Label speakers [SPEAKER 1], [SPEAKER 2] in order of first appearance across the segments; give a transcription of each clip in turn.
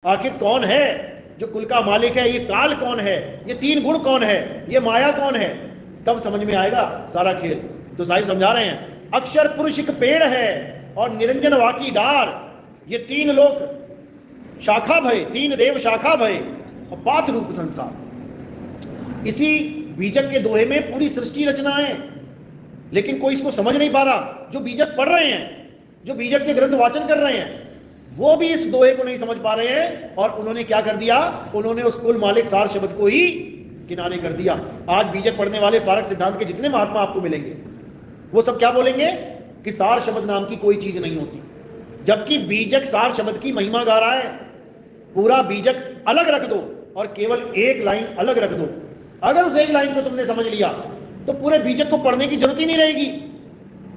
[SPEAKER 1] आखिर कौन है जो कुल का मालिक है, ये काल कौन है, ये तीन गुण कौन है, ये माया कौन है, तब समझ में आएगा सारा खेल। तो साहिब समझा रहे हैं, अक्षर पुरुष एक पेड़ है और निरंजन वाकी डार, ये तीन लोक शाखा भय, तीन देव शाखा भय और पात रूप संसार। इसी बीजक के दोहे में पूरी सृष्टि रचना है, लेकिन कोई इसको समझ नहीं पा रहा। जो बीजक पढ़ रहे हैं, जो बीजक के ग्रंथ वाचन कर रहे हैं, वो भी इस दोहे को नहीं समझ पा रहे हैं और उन्होंने क्या कर दिया, उन्होंने उस कुल मालिक सार शब्द को ही किनारे कर दिया। आज बीजक पढ़ने वाले पारक सिद्धांत के जितने महात्मा आपको मिलेंगे, वो सब क्या बोलेंगे कि सार शब्द नाम की कोई चीज नहीं होती, जबकि बीजक सार शब्द की महिमा गा रहा है। पूरा बीजक अलग रख दो और केवल एक लाइन अलग रख दो, अगर उस एक लाइन को तुमने समझ लिया तो पूरे बीजक को पढ़ने की जरूरत ही नहीं रहेगी,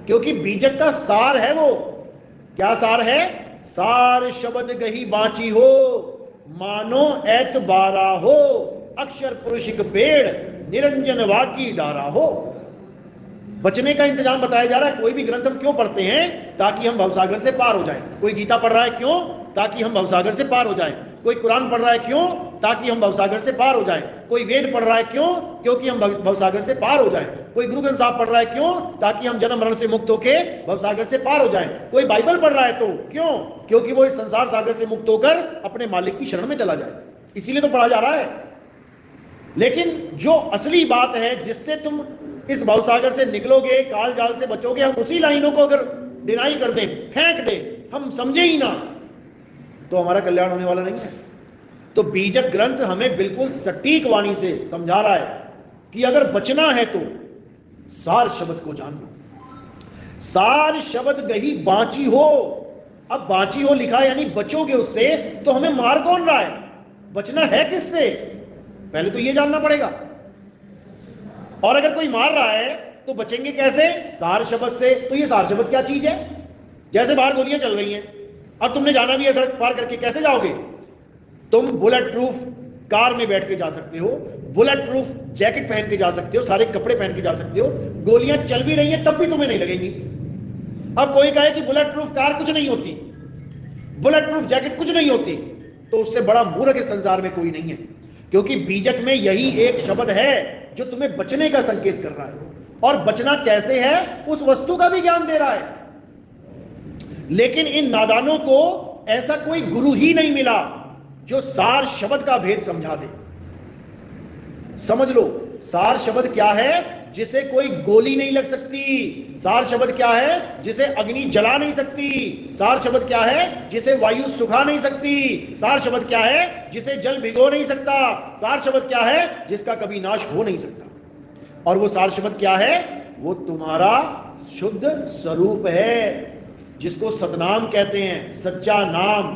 [SPEAKER 1] क्योंकि बीजक का सार है वो। क्या सार है? सार शब्द गही बाची हो, मानो ऐतबारा हो, अक्षर पुरुष एक पेड़, निरंजन वाकी डारा हो। बचने का इंतजाम बताया जा रहा है। कोई भी ग्रंथ हम क्यों पढ़ते हैं? ताकि हम भवसागर से पार हो जाएं। कोई गीता पढ़ रहा है क्यों? ताकि हम भवसागर से पार हो जाएं। कोई कुरान पढ़ रहा है क्यों? ताकि हम भवसागर से पार हो जाएं। कोई वेद पढ़ रहा है क्यों? क्योंकि हम भवसागर से पार हो जाएं। कोई गुरु ग्रंथ साहब पढ़ रहा है क्यों? ताकि हम जन्म मरण से मुक्त होके भवसागर से पार हो जाएं। कोई बाइबल पढ़ रहा है तो क्यों? क्योंकि वो इस संसार सागर से मुक्त होकर अपने मालिक की शरण में चला जाए। इसीलिए तो पढ़ा जा रहा है। लेकिन जो असली बात है, जिससे तुम इस भवसागर से निकलोगे, काल जाल से बचोगे, हम उसी लाइनों को अगर डिनाई कर दें, फेंक दें, हम समझे ही ना, तो हमारा कल्याण होने वाला नहीं है। तो बीजक ग्रंथ हमें बिल्कुल सटीक वाणी से समझा रहा है कि अगर बचना है तो सार शब्द को जान लो। सार शब्द गही बांची हो। अब बांची हो लिखा है, यानी बचोगे उससे, तो हमें मार कौन रहा है? बचना है किससे? पहले तो यह जानना पड़ेगा। और अगर कोई मार रहा है तो बचेंगे कैसे? सार शब्द से। तो ये सार शब्द क्या चीज है? जैसे बाहर गोलियां चल रही हैं, अब तुमने जाना भी है सड़क पार करके, कैसे जाओगे? तुम बुलेट प्रूफ कार में बैठ के जा सकते हो, बुलेट प्रूफ जैकेट पहन के जा सकते हो, सारे कपड़े पहन के जा सकते हो, गोलियां चल भी रही हैं तब भी तुम्हें नहीं लगेंगी। अब कोई कहे कि बुलेट प्रूफ कार कुछ नहीं होती, बुलेट प्रूफ जैकेट कुछ नहीं होती, तो उससे बड़ा मूर्ख इस संसार में कोई नहीं है। क्योंकि बीजक में यही एक शब्द है जो तुम्हें बचने का संकेत कर रहा है, और बचना कैसे है उस वस्तु का भी ज्ञान दे रहा है। लेकिन इन नादानों को ऐसा कोई गुरु ही नहीं मिला जो सार शब्द का भेद समझा दे। समझ लो, सार शब्द क्या है? जिसे कोई गोली नहीं लग सकती। सार शब्द क्या है? जिसे अग्नि जला नहीं सकती। सार शब्द क्या है? जिसे वायु सुखा नहीं सकती। सार शब्द क्या है? जिसे जल भिगो नहीं सकता। सार शब्द क्या है? जिसका कभी नाश हो नहीं सकता। और वो सार शब्द क्या है? वो तुम्हारा शुद्ध स्वरूप है, जिसको सतनाम कहते हैं, सच्चा नाम।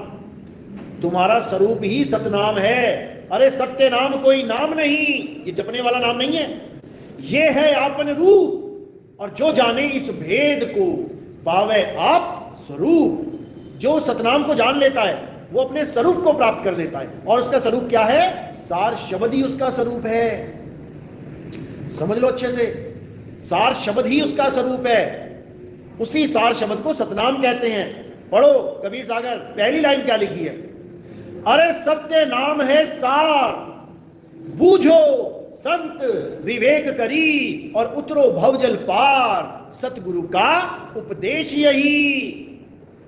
[SPEAKER 1] तुम्हारा स्वरूप ही सतनाम है। अरे सत्य नाम कोई नाम नहीं, ये जपने वाला नाम नहीं है, ये है आपन रूप। और जो जाने इस भेद को पावे आप स्वरूप। जो सतनाम को जान लेता है वो अपने स्वरूप को प्राप्त कर लेता है। और उसका स्वरूप क्या है? सार शब्द ही उसका स्वरूप है। समझ लो अच्छे से, सार शब्द ही उसका स्वरूप है। उसी सार शब्द को सतनाम कहते हैं। पढ़ो कबीर सागर, पहली लाइन क्या लिखी है? अरे सत्य नाम है सार, बूझो संत विवेक करी, और उतरो भवजल पार, सतगुरु का उपदेश यही।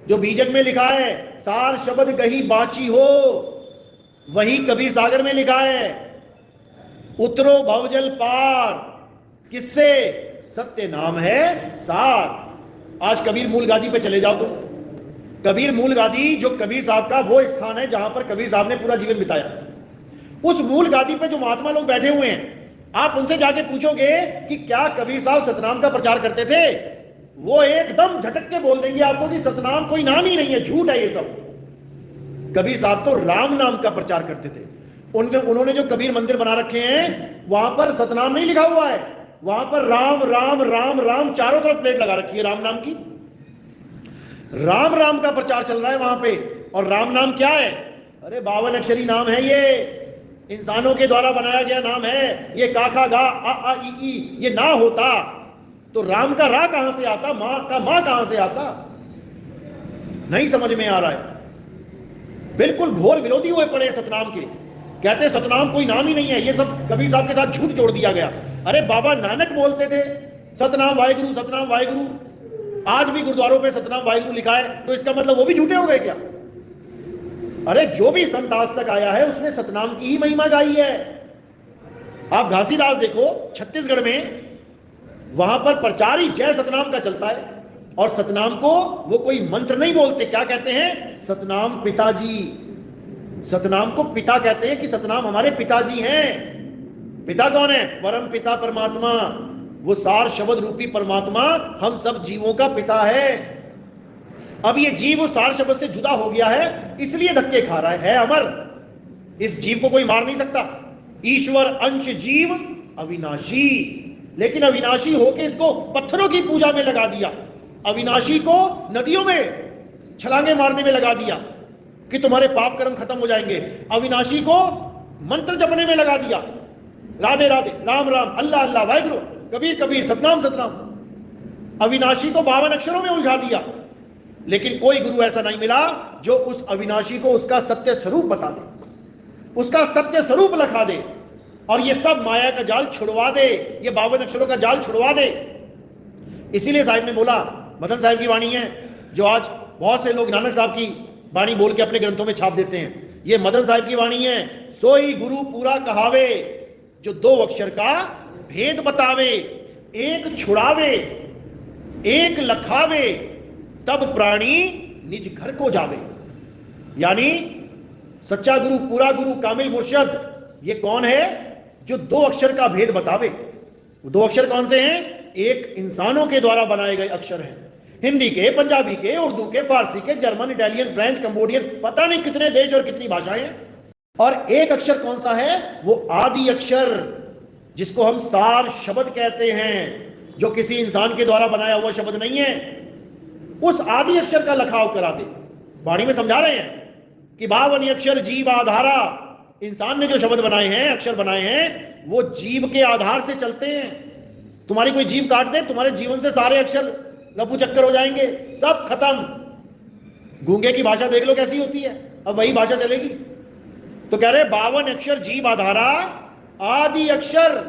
[SPEAKER 1] जो बीजक में लिखा है सार शब्द गही बाची हो, वही कबीर सागर में लिखा है उतरो भवजल पार। किससे? सत्य नाम है सार। आज कबीर मूल गादी पे चले जाओ तुम। कबीर मूल गादी जो कबीर साहब का वो स्थान है जहां पर कबीर साहब ने पूरा जीवन बिताया, उस मूल गादी पे जो महात्मा लोग बैठे हुए हैं, आप उनसे जाके पूछोगे कि क्या कबीर साहब सतनाम का प्रचार करते थे, वो एकदम झटक के बोल देंगे आपको कि सतनाम कोई नाम ही नहीं है, झूठ है ये सब। कबीर साहब तो राम नाम का प्रचार करते थे। उन्होंने जो कबीर मंदिर बना रखे हैं, वहां पर सतनाम नहीं लिखा हुआ है, वहां पर राम राम राम राम चारों तरफ प्लेट लगा रखी है राम नाम की। राम राम का प्रचार चल रहा है वहां पे। और राम नाम क्या है? अरे 52 अक्षरी नाम है, ये इंसानों के द्वारा बनाया गया नाम है। ये काखा गा आ आ ई, ये ना होता तो राम का रा कहां से आता, मां का मां कहां से आता? नहीं समझ में आ रहा है। बिल्कुल घोर विरोधी हुए पड़े सतनाम के। कहते सतनाम कोई नाम ही नहीं है, ये सब कबीर साहब के साथ झूठ जोड़ दिया गया। अरे बाबा नानक बोलते थे सतनाम वाहिगुरु, सतनाम वाहिगुरु। आज भी गुरुद्वारों पे सतनाम वाहिगुरु लिखा है, तो इसका मतलब वो भी झूठे हो गए क्या? अरे जो भी संत आज तक आया है उसने सतनाम की ही महिमा गाई है। आप घासीदास देखो छत्तीसगढ़ में, वहां पर प्रचार ही जय सतनाम का चलता है, और सतनाम को वो कोई मंत्र नहीं बोलते, क्या कहते हैं? सतनाम पिताजी। सतनाम को पिता कहते हैं कि सतनाम हमारे पिताजी हैं। पिता कौन है? परम पिता परमात्मा, वो सार शब्द रूपी परमात्मा हम सब जीवों का पिता है। अब ये जीव उस सार शब्द से जुदा हो गया है, इसलिए धक्के खा रहा है अमर। इस जीव को कोई मार नहीं सकता। ईश्वर अंश जीव अविनाशी, लेकिन अविनाशी होके इसको पत्थरों की पूजा में लगा दिया, अविनाशी को नदियों में छलांगे मारने में लगा दिया कि तुम्हारे पाप कर्म खत्म हो जाएंगे, अविनाशी को मंत्र जपने में लगा दिया, राधे राधे, राम राम, अल्लाह अल्लाह, वाहिगुरु, कबीर कबीर, सतनाम सतनाम। अविनाशी को 52 अक्षरों में उलझा दिया। लेकिन कोई गुरु ऐसा नहीं मिला जो उस अविनाशी को उसका सत्य स्वरूप बता दे, उसका सत्य स्वरूप लखा दे, और ये सब माया का जाल छुड़वा दे, ये 52 अक्षरों का जाल छुड़वा दे। इसीलिए साहिब ने बोला, मदन साहिब की वाणी है जो आज बहुत से लोग नानक साहब की वाणी बोल के अपने ग्रंथों में छाप देते हैं, ये मदन साहिब की वाणी है। सोई गुरु पूरा कहावे, जो 2 अक्षर का भेद बतावे, एक छुड़ावे एक लखावे, तब प्राणी निज घर को जावे। यानी सच्चा गुरु, पूरा गुरु, कामिल मुर्शद, ये कौन है? जो 2 अक्षर का भेद बतावे। वो 2 अक्षर कौन से हैं? एक इंसानों के द्वारा बनाए गए अक्षर हैं, हिंदी के, पंजाबी के, उर्दू के, फारसी के, जर्मन, इटालियन, फ्रेंच, कंबोडियन, पता नहीं कितने देश और कितनी भाषाएं हैं। और एक अक्षर कौन सा है? वो आदि अक्षर, जिसको हम सार शब्द कहते हैं, जो किसी इंसान के द्वारा बनाया हुआ शब्द नहीं है। उस आदि अक्षर का लखाव करा दे। वाणी में समझा रहे हैं कि 52 अक्षर जीव आधारा। इंसान ने जो शब्द बनाए हैं, अक्षर बनाए हैं, वो जीव के आधार से चलते हैं। तुम्हारी कोई जीव काट दे, तुम्हारे जीवन से सारे अक्षर लपू चक्कर हो जाएंगे, सब खत्म। गूंगे की भाषा देख लो कैसी होती है, अब वही भाषा चलेगी। तो कह रहे 52 अक्षर जीव आधारा, आदि अक्षर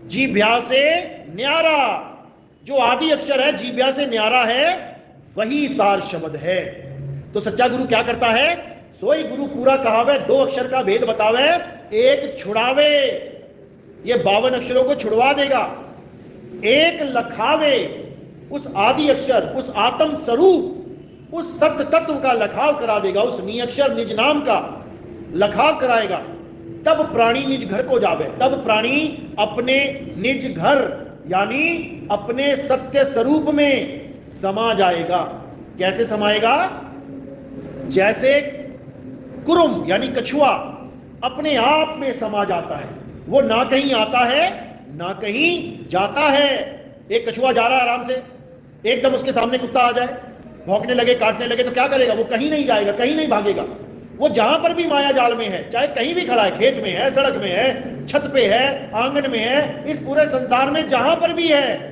[SPEAKER 1] जीभ्या से न्यारा। जो आदि अक्षर है, जीभ्या से न्यारा है, वही सार शब्द है। तो सच्चा गुरु क्या करता है? सोई गुरु पूरा कहावे, 2 अक्षर का भेद बतावे, एक छुड़ावे, ये 52 अक्षरों को छुड़वा देगा। एक लखावे, उस आदि अक्षर, उस आत्म स्वरूप, उस सत्य तत्व का लखाव करा देगा, उस निअक्षर निज नाम का लखाव कराएगा। तब प्राणी निज घर को जावे, तब प्राणी अपने निज घर यानी अपने सत्य स्वरूप में समा जाएगा। कैसे समाएगा? जैसे कुरुम यानी कछुआ अपने आप में समा जाता है, वो ना कहीं आता है ना कहीं जाता है। एक कछुआ जा रहा है आराम से, एकदम उसके सामने कुत्ता आ जाए, भौंकने लगे, काटने लगे, तो क्या करेगा? वो कहीं नहीं जाएगा, कहीं नहीं भागेगा। वो जहां पर भी माया जाल में है, चाहे कहीं भी खड़ा है, खेत में है, सड़क में है, छत पे है, आंगन में है, इस पूरे संसार में जहां पर भी है,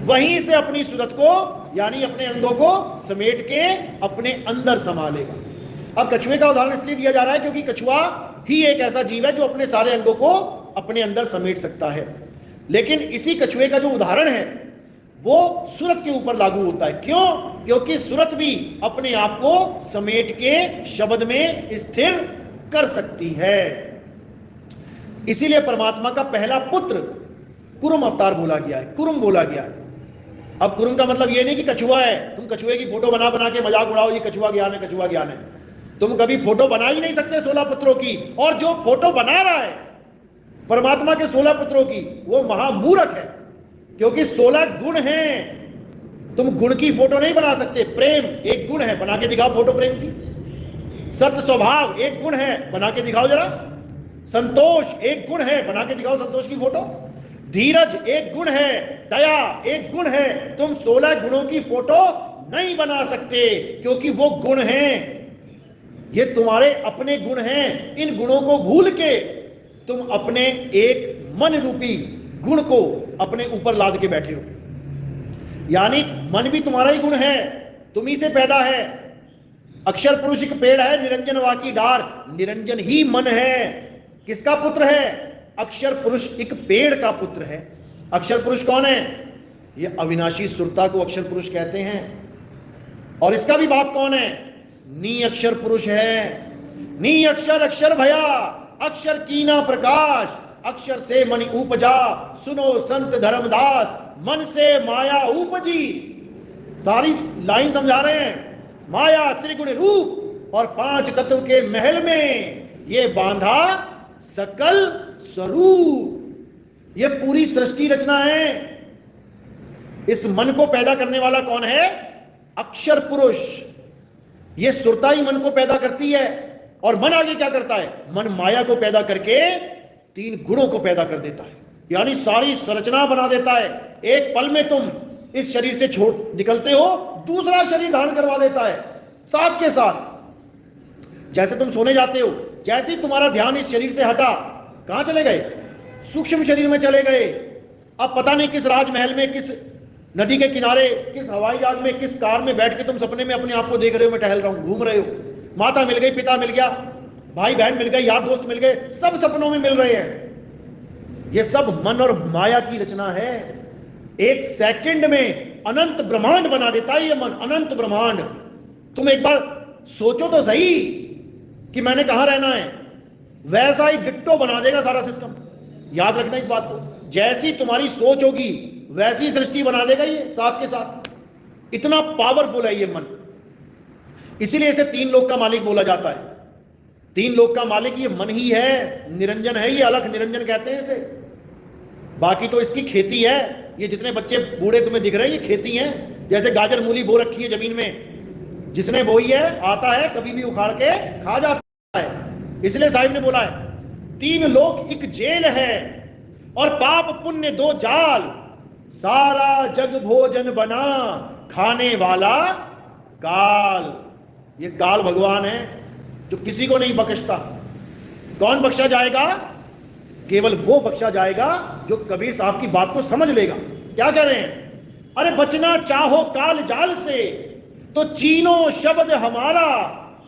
[SPEAKER 1] वहीं से अपनी सूरत को यानी अपने अंगों को समेट के अपने अंदर समा लेगा। अब कछुए का उदाहरण इसलिए दिया जा रहा है क्योंकि कछुआ ही एक ऐसा जीव है जो अपने सारे अंगों को अपने अंदर समेट सकता है। लेकिन इसी कछुए का जो उदाहरण है वो सूरत के ऊपर लागू होता है। क्यों? क्योंकि सूरत भी अपने आप को समेट के शब्द में स्थिर कर सकती है। इसीलिए परमात्मा का पहला पुत्र कुरुम अवतार बोला गया है, कुरुम बोला गया है। अब कुरुम का मतलब ये नहीं कि कछुआ है, तुम कछुए की फोटो बना बना के मजाक उड़ाओ, ये कछुआ ज्ञान है, कछुआ ज्ञान है। तुम कभी फोटो बना ही नहीं सकते 16 पुत्रों की, और जो फोटो बना रहा है परमात्मा के 16 पुत्रों की, वो महामूर्ख है, क्योंकि 16 गुण हैं। तुम गुण की फोटो नहीं बना सकते। प्रेम एक गुण है, बना के दिखाओ फोटो प्रेम की। सत्य स्वभाव एक गुण है, बना के दिखाओ जरा। संतोष एक गुण है, बना के दिखाओ संतोष की फोटो। धीरज एक गुण है, दया एक गुण है। तुम 16 गुणों की फोटो नहीं बना सकते, क्योंकि वो गुण हैं, ये तुम्हारे अपने गुण हैं। इन गुणों को भूल के तुम अपने एक मन रूपी गुण को अपने ऊपर लाद के बैठे हो। यानी मन भी तुम्हारा ही गुण है, तुम ही से पैदा है। अक्षर पुरुष एक पेड़ है, निरंजन वाकी डार, निरंजन ही मन है। किसका पुत्र है? अक्षर पुरुष एक पेड़ का पुत्र है। अक्षर पुरुष कौन है? ये अविनाशी सुरता को अक्षर पुरुष कहते हैं। और इसका भी बाप कौन है? नी अक्षर पुरुष है। नी अक्षर अक्षर भया, अक्षर कीना प्रकाश, अक्षर से मन उपजा, सुनो संत धर्मदास, मन से माया उपजी। सारी लाइन समझा रहे हैं। माया त्रिगुण रूप और 5 तत्व के महल में ये बांधा सकल स्वरूप। ये पूरी सृष्टि रचना है। इस मन को पैदा करने वाला कौन है? अक्षर पुरुष। ये सुरता ही मन को पैदा करती है। और मन आगे क्या करता है? मन माया को पैदा करके 3 गुणों को पैदा कर देता है, यानी सारी संरचना बना देता है। एक पल में तुम इस शरीर से छोड़ निकलते हो, दूसरा शरीर धारण करवा देता है साथ के साथ। जैसे तुम सोने जाते हो, जैसे ही तुम्हारा ध्यान इस शरीर से हटा, कहां चले गए? सूक्ष्म शरीर में चले गए। अब पता नहीं किस राजमहल में, किस नदी के किनारे, किस हवाई जहाज में, किस कार में बैठ के तुम सपने में अपने आप को देख रहे हो, मैं टहल रहा हूं, घूम रहे हो। माता मिल गई, पिता मिल गया, भाई बहन मिल गए, यार दोस्त मिल गए, सब सपनों में मिल रहे हैं। ये सब मन और माया की रचना है। एक सेकंड में अनंत ब्रह्मांड बना देता है ये मन, अनंत ब्रह्मांड। तुम एक बार सोचो तो सही कि मैंने कहां रहना है, वैसा ही डिट्टो बना देगा सारा सिस्टम। याद रखना इस बात को, जैसी तुम्हारी सोच होगी वैसी सृष्टि बना देगा ये साथ के साथ। इतना पावरफुल है ये मन। इसीलिए इसे 3 लोक का मालिक बोला जाता है। 3 लोक का मालिक ये मन ही है, निरंजन है ये, अलख निरंजन कहते हैं इसे। बाकी तो इसकी खेती है। ये जितने बच्चे बूढ़े तुम्हें दिख रहे हैं ये खेती हैं। जैसे गाजर मूली बो रखी है जमीन में, जिसने बोई है आता है, कभी भी उखाड़ के खा जाता है। इसलिए साहिब ने बोला है 3 लोक एक जेल है और पाप पुण्य 2 जाल, सारा जग भोजन बना खाने वाला काल। ये काल भगवान है जो किसी को नहीं बख्शता। कौन बख्शा जाएगा? केवल वो बख्शा जाएगा जो कबीर साहब की बात को समझ लेगा। क्या कह रहे हैं? अरे बचना चाहो काल जाल से तो चीनो शब्द हमारा,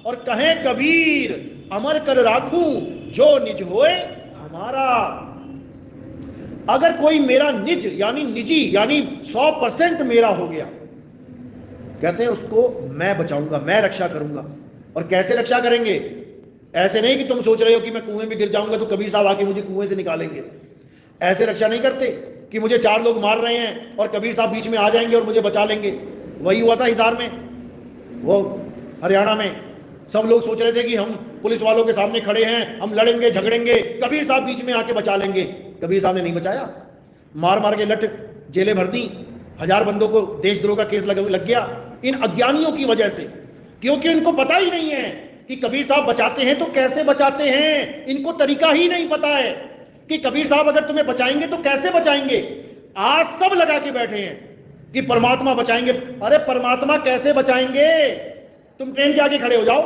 [SPEAKER 1] और कहे कबीर अमर कर राखूं जो निज होए हमारा। अगर कोई मेरा निज यानी निजी यानी 100% मेरा हो गया, कहते हैं उसको मैं बचाऊंगा, मैं रक्षा करूंगा। और कैसे रक्षा करेंगे? ऐसे नहीं कि तुम सोच रहे हो कि मैं कुएं में गिर जाऊंगा तो कबीर साहब आके मुझे कुएं से निकालेंगे। ऐसे रक्षा नहीं करते कि मुझे 4 लोग मार रहे हैं और कबीर साहब बीच में आ जाएंगे और मुझे बचा लेंगे। वही हुआ था हिसार में, वो हरियाणा में। सब लोग सोच रहे थे कि हम पुलिस वालों के सामने खड़े हैं, हम लड़ेंगे झगड़ेंगे, कबीर साहब बीच में आके बचा लेंगे। कबीर साहब ने नहीं बचाया, मार मार के लट जेलें भर दी। 1000 बंदों को देशद्रोह का केस लग गया इन अज्ञानियों की वजह से, क्योंकि इनको पता ही नहीं है कि कबीर साहब बचाते हैं तो कैसे बचाते हैं। इनको तरीका ही नहीं पता है कि कबीर साहब अगर तुम्हें बचाएंगे तो कैसे बचाएंगे। आज सब लगा के बैठे हैं कि परमात्मा बचाएंगे। अरे परमात्मा कैसे बचाएंगे? तुम ट्रेन के आगे खड़े हो जाओ,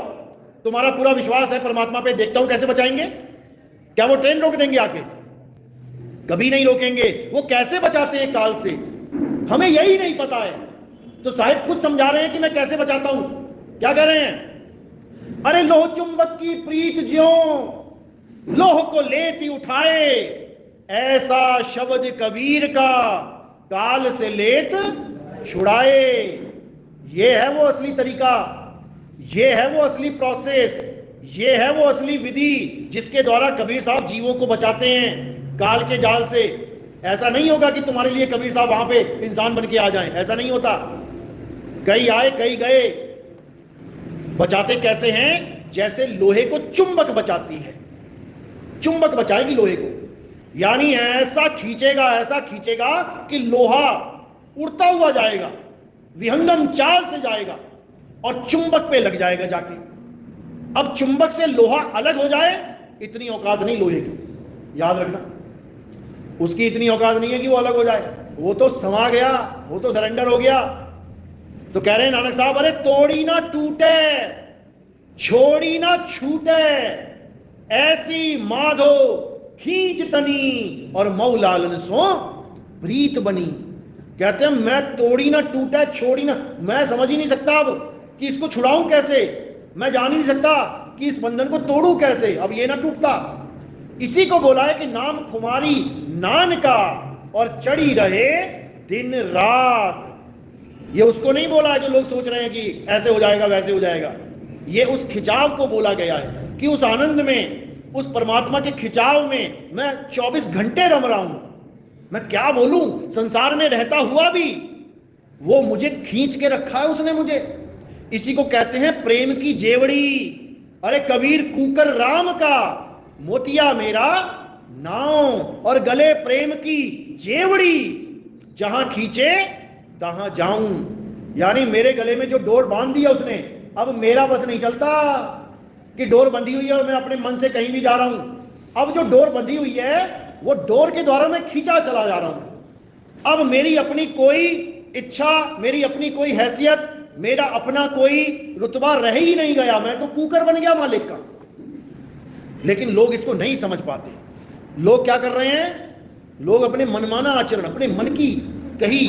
[SPEAKER 1] तुम्हारा पूरा विश्वास है परमात्मा पे, देखता हूं कैसे बचाएंगे। क्या वो ट्रेन रोक देंगे आके? कभी नहीं रोकेंगे। वो कैसे बचाते हैं काल से, हमें यही नहीं पता है। तो साहिब खुद समझा रहे हैं कि मैं कैसे बचाता हूं। क्या कह रहे हैं? अरे लोह चुंबक की प्रीत ज्यों लोह को लेती उठाए, ऐसा शब्द कबीर का काल से लेत छुड़ाए। ये है वो असली तरीका, ये है वो असली प्रोसेस, ये है वो असली विधि जिसके द्वारा कबीर साहब जीवों को बचाते हैं काल के जाल से। ऐसा नहीं होगा कि तुम्हारे लिए कबीर साहब वहां पे इंसान बन के आ जाएं, ऐसा नहीं होता। कई आए कई गए। बचाते कैसे हैं? जैसे लोहे को चुंबक बचाती है, चुंबक बचाएगी लोहे को, यानी ऐसा खींचेगा कि लोहा उड़ता हुआ जाएगा, विहंगम चाल से जाएगा और चुंबक पे लग जाएगा जाके। अब चुंबक से लोहा अलग हो जाए, इतनी औकात नहीं लोहे की, याद रखना। उसकी इतनी औकात नहीं है कि वो अलग हो जाए। वो तो समा गया, वो तो सरेंडर हो गया। तो कह रहे हैं नानक साहब, अरे तोड़ी ना टूटे, छोड़ी ना छूटे, ऐसी माधो खींच तनी और मऊलालन सो प्रीत बनी। कहते हैं मैं तोड़ी ना टूटे, छोड़ी ना, मैं समझ ही नहीं सकता अब कि इसको छुड़ाऊं कैसे। मैं जान ही नहीं सकता कि इस बंधन को तोड़ू कैसे, अब ये ना टूटता। इसी को बोला है कि नाम खुमारी नान का और चढ़ी रहे दिन रात। ये उसको नहीं बोला है जो लोग सोच रहे हैं कि ऐसे हो जाएगा वैसे हो जाएगा। ये उस खिंचाव को बोला गया है कि उस आनंद में, उस परमात्मा के खिंचाव में मैं 24 घंटे रम रहा हूं। मैं क्या बोलूं, संसार में रहता हुआ भी वो मुझे खींच के रखा है उसने मुझे। इसी को कहते हैं प्रेम की जेवड़ी। अरे कबीर कूकर राम का, मोतिया मेरा नाव, और गले प्रेम की जेवड़ी, जहां खींचे तहां जाऊं। यानी मेरे गले में जो डोर बांध दिया उसने, अब मेरा बस नहीं चलता कि डोर बंधी हुई है और मैं अपने मन से कहीं भी जा रहा हूं। अब जो डोर बंधी हुई है वो डोर के द्वारा मैं खींचा चला जा रहा हूं। अब मेरी अपनी कोई इच्छा, मेरी अपनी कोई हैसियत, मेरा अपना कोई रुतबा रह ही नहीं गया। मैं तो कुकर बन गया मालिक का। लेकिन लोग इसको नहीं समझ पाते। लोग क्या कर रहे हैं, लोग अपने मनमाना आचरण, अपने मन की कही,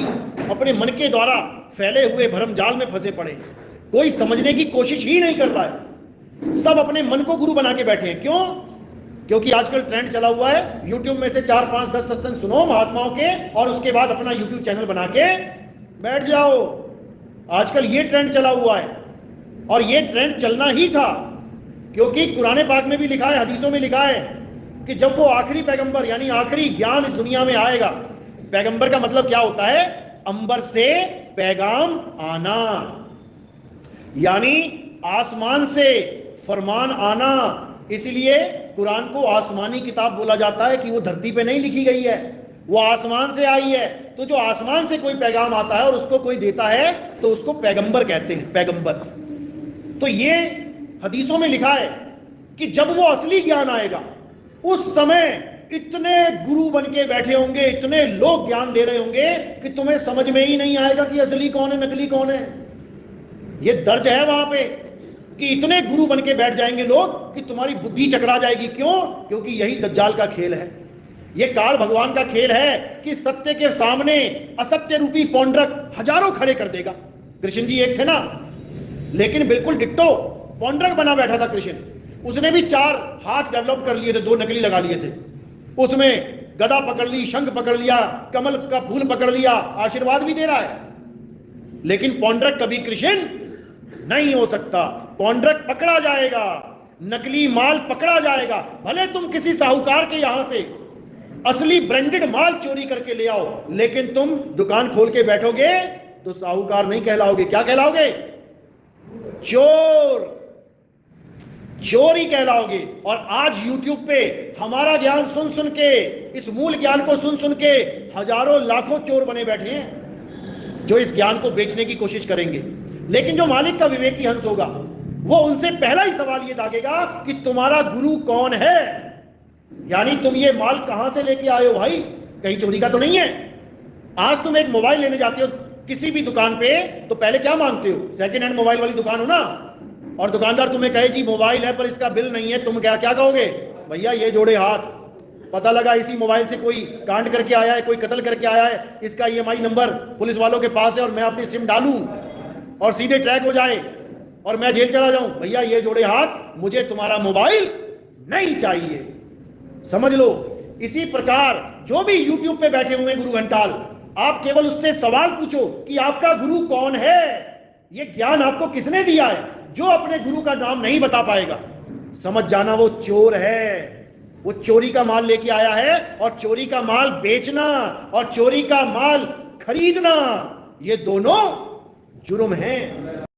[SPEAKER 1] अपने मन के द्वारा फैले हुए भरमजाल में फंसे पड़े हैं। कोई समझने की कोशिश ही नहीं कर रहा है। सब अपने मन को गुरु बना के बैठे हैं। क्यों? क्योंकि आजकल ट्रेंड चला हुआ है, यूट्यूब में से 4, 5, 10 सत्संग सुनो महात्माओं के और उसके बाद अपना यूट्यूब चैनल बना के बैठ जाओ। आजकल ये ट्रेंड चला हुआ है और ये ट्रेंड चलना ही था, क्योंकि कुरान पाक में भी लिखा है, हदीसों में लिखा है कि जब वो आखिरी पैगंबर यानी आखिरी ज्ञान इस दुनिया में आएगा। पैगंबर का मतलब क्या होता है? अंबर से पैगाम आना, यानी आसमान से फरमान आना। इसलिए कुरान को आसमानी किताब बोला जाता है कि वो धरती पे नहीं लिखी गई है, वो आसमान से आई है। तो जो आसमान से कोई पैगाम आता है और उसको कोई देता है तो उसको पैगंबर कहते हैं, पैगंबर। तो ये हदीसों में लिखा है कि जब वो असली ज्ञान आएगा उस समय इतने गुरु बन के बैठे होंगे, इतने लोग ज्ञान दे रहे होंगे कि तुम्हें समझ में ही नहीं आएगा कि असली कौन है नकली कौन है। ये दर्ज है वहां पे कि इतने गुरु बन के बैठ जाएंगे लोग कि तुम्हारी बुद्धि चकरा जाएगी। क्यों? क्योंकि यही दज्जाल का खेल है, ये काल भगवान का खेल है कि सत्य के सामने असत्य रूपी पौंड्रक हजारों खड़े कर देगा। कृष्ण जी एक थे ना, लेकिन बिल्कुल डिट्टो पौंड्रक बना बैठा था कृष्ण। उसने भी 4 हाथ डेवलप कर लिए थे, 2 नकली लगा लिए थे। उसमें गदा पकड़ ली, शंख पकड़ लिया, कमल का फूल पकड़ लिया, आशीर्वाद भी दे रहा है। लेकिन पौंड्रक कभी कृष्ण नहीं हो सकता। पौंड्रक पकड़ा जाएगा, नकली माल पकड़ा जाएगा। भले तुम किसी साहूकार के यहां से असली ब्रांडेड माल चोरी करके ले आओ, लेकिन तुम दुकान खोल के बैठोगे तो साहूकार नहीं कहलाओगे। क्या कहलाओगे? चोर, चोरी कहलाओगे। और आज YouTube पे हमारा ज्ञान सुन सुन के, इस मूल ज्ञान को सुन सुन के हजारों लाखों चोर बने बैठे हैं जो इस ज्ञान को बेचने की कोशिश करेंगे। लेकिन जो मालिक का विवेकी हंस होगा वो उनसे पहला ही सवाल ये दागेगा कि तुम्हारा गुरु कौन है, यानी तुम ये माल कहां से लेके आए हो भाई, कहीं चोरी का तो नहीं है। आज तुम एक मोबाइल लेने जाते हो किसी भी दुकान पे तो पहले क्या मांगते हो? सेकंड हैंड मोबाइल वाली दुकान हो ना, और दुकानदार तुम्हें कहे जी मोबाइल है पर इसका बिल नहीं है, तुम क्या क्या कहोगे? भैया ये जोड़े हाथ, पता लगा इसी मोबाइल से कोई कांड करके आया है, कोई कत्ल करके आया है, इसका EMI नंबर पुलिस वालों के पास है और मैं अपनी सिम डालूं और सीधे ट्रैक हो जाए और मैं जेल चला जाऊं। भैया ये जोड़े हाथ, मुझे तुम्हारा मोबाइल नहीं चाहिए। समझ लो। इसी प्रकार जो भी YouTube पे बैठे हुए गुरु घंटाल, आप केवल उससे सवाल पूछो कि आपका गुरु कौन है, ये ज्ञान आपको किसने दिया है। जो अपने गुरु का नाम नहीं बता पाएगा, समझ जाना वो चोर है। वो चोरी का माल लेके आया है, और चोरी का माल बेचना और चोरी का माल खरीदना ये दोनों जुर्म हैं।